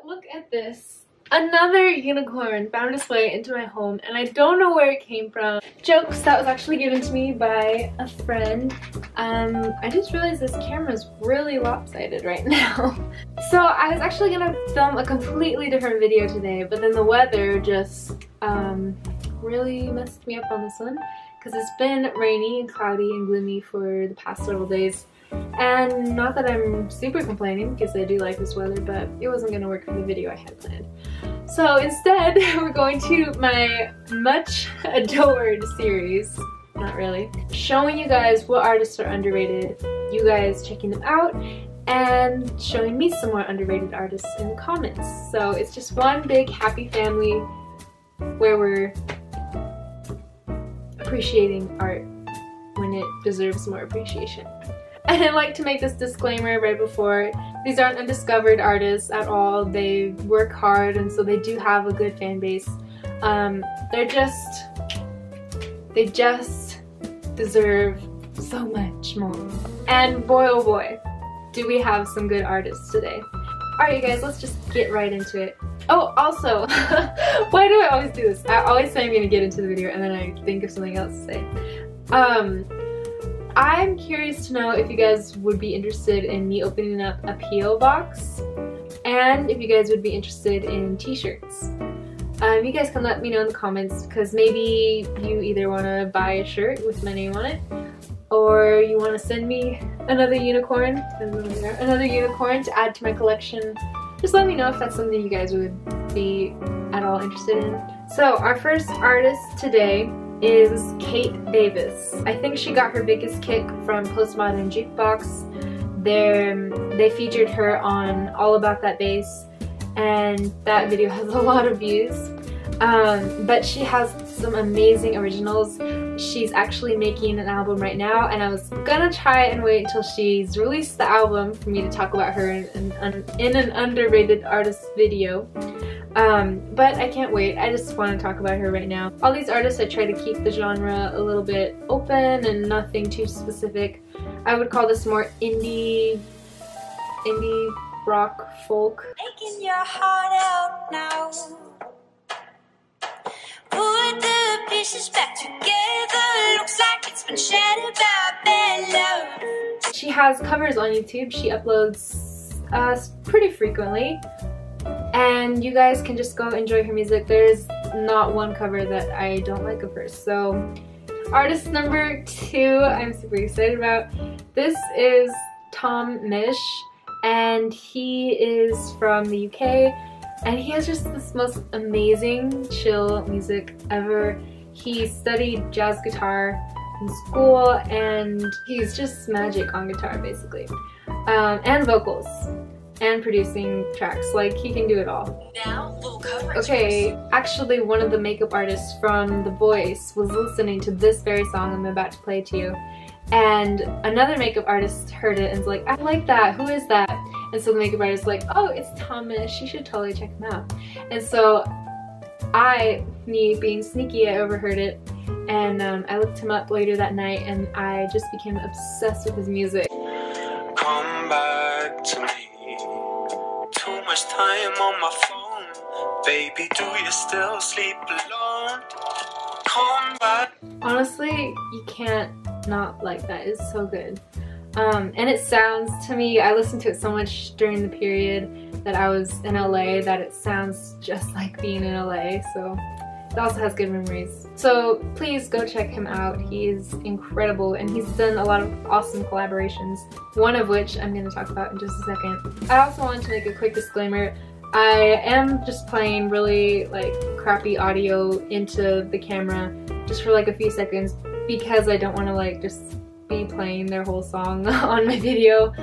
look at this. Another unicorn found its way into my home, and I don't know where it came from. Jokes, that was actually given to me by a friend. I just realized this camera is really lopsided right now. So I was actually gonna film a completely different video today, but then the weather just really messed me up on this one, because it's been rainy and cloudy and gloomy for the past several days. And not that I'm super complaining, because I do like this weather, but it wasn't going to work for the video I had planned. So instead, we're going to my much adored series, not really, showing you guys what artists are underrated, you guys checking them out, and showing me some more underrated artists in the comments. So it's just one big happy family where we're appreciating art when it deserves more appreciation. And I'd like to make this disclaimer right before, these aren't undiscovered artists at all. They work hard, and so they do have a good fan base. They just deserve so much more. And boy oh boy, do we have some good artists today. Alright you guys, let's just get right into it. Oh, also, why do I always do this? I always say I'm gonna get into the video and then I think of something else to say. I'm curious to know if you guys would be interested in me opening up a P.O. box, and if you guys would be interested in t-shirts. You guys can let me know in the comments, because maybe you either want to buy a shirt with my name on it, or you want to send me another unicorn, to add to my collection. Just let me know if that's something you guys would be at all interested in. So our first artist today is Kate Davis. I think she got her biggest kick from Postmodern Jukebox. They featured her on All About That Bass, and that video has a lot of views. But she has some amazing originals. She's actually making an album right now, and I was gonna try and wait until she's released the album for me to talk about her in an underrated artist video. But I can't wait. I just want to talk about her right now. All these artists, I try to keep the genre a little bit open and nothing too specific. I would call this more indie rock folk. Taking your heart out now. Put the pieces back together. Looks like it's been shattered by bad love. She has covers on YouTube. She uploads pretty frequently. And you guys can just go enjoy her music. There's not one cover that I don't like of hers. So artist number 2 I'm super excited about. This is Tomnish, and he is from the UK, and he has just this most amazing chill music ever. He studied jazz guitar in school, and he's just magic on guitar basically, and vocals. And producing tracks. Like, he can do it all. Now, full coverage. Okay, actually one of the makeup artists from The Voice was listening to this very song I'm about to play to you, and another makeup artist heard it and was like, I like that, who is that? And so the makeup artist was like, oh, it's Tomnish, you should totally check him out. And so me being sneaky, I overheard it, and I looked him up later that night, and I just became obsessed with his music. Come back to me. Too much time on my phone. Baby, do you still sleep alone? Come back. Honestly, you can't not like that. It's so good. And it sounds, to me, I listened to it so much during the period that I was in LA that it sounds just like being in LA, so it also has good memories. So please go check him out. He is incredible, and he's done a lot of awesome collaborations, one of which I'm going to talk about in just a second. I also wanted to make a quick disclaimer. I am just playing really crappy audio into the camera just for a few seconds, because I don't want to just be playing their whole song on my video.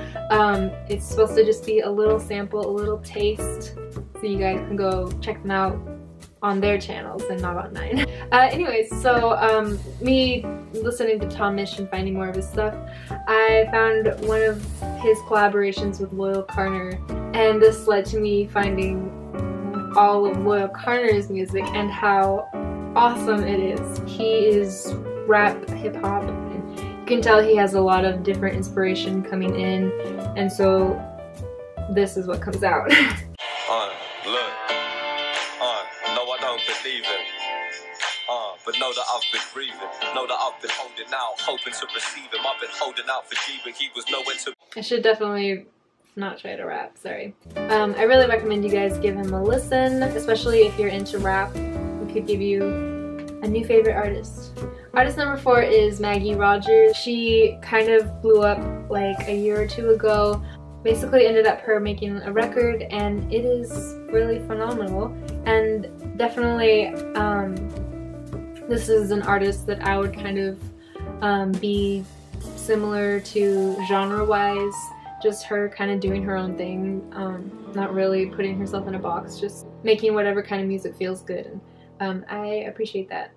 It's supposed to just be a little sample, a little taste, so you guys can go check them out on their channels and not on mine. Anyways, so me listening to Tomnish and finding more of his stuff, I found one of his collaborations with Loyal Carner, and this led to me finding all of Loyal Carner's music and how awesome it is. He is rap, hip-hop, and you can tell he has a lot of different inspiration coming in, and so this is what comes out. believing. But know that I've been grieving. Know that I've been holding out, hoping to receive him. I've been holding out for G, but he was nowhere to. I should definitely not try to rap, sorry. I really recommend you guys give him a listen, especially if you're into rap. It could give you a new favorite artist. Artist number 4 is Maggie Rogers. She kind of blew up like a year or 2 ago. Basically ended up her making a record, and it is really phenomenal. And definitely this is an artist that I would kind of be similar to genre-wise. Just her kind of doing her own thing, not really putting herself in a box, just making whatever kind of music feels good. And I appreciate that.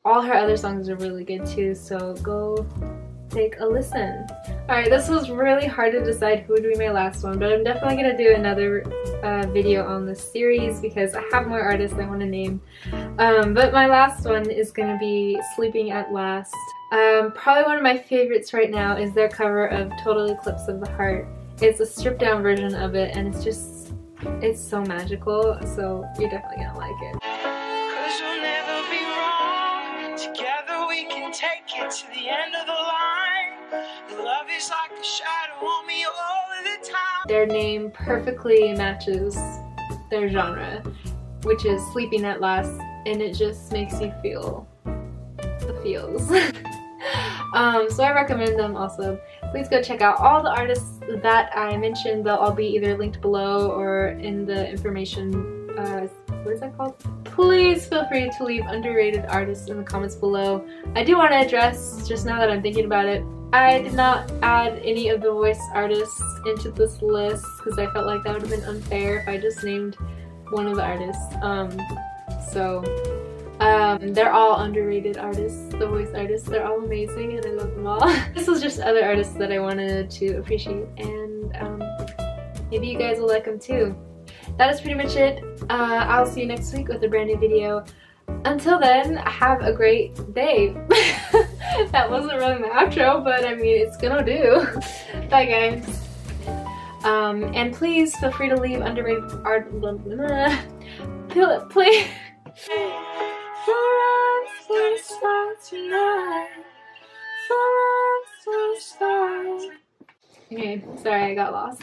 All her other songs are really good too, so go take a listen. Alright, this was really hard to decide who would be my last one, but I'm definitely going to do another video on this series because I have more artists I want to name. But my last one is going to be Sleeping at Last. Probably one of my favorites right now is their cover of Total Eclipse of the Heart. It's a stripped down version of it, and it's so magical, so you're definitely going to like it. Together we can take it to the end of the line. Love is like a shadow on me all of the time. Their name perfectly matches their genre, which is Sleeping at Last, and it just makes you feel the feels. So I recommend them also. Please go check out all the artists that I mentioned. They'll all be either linked below or in the information what is that called? Please feel free to leave underrated artists in the comments below. I do want to address, just now that I'm thinking about it, I did not add any of the voice artists into this list because I felt like that would have been unfair if I just named one of the artists. They're all underrated artists, the voice artists. They're all amazing and I love them all. This was just other artists that I wanted to appreciate, and maybe you guys will like them too. That is pretty much it. I'll see you next week with a brand new video. Until then, have a great day. That wasn't really my outro, but I mean, it's gonna do. Bye guys. And please feel free to leave underrated art. Please. Okay, sorry I got lost.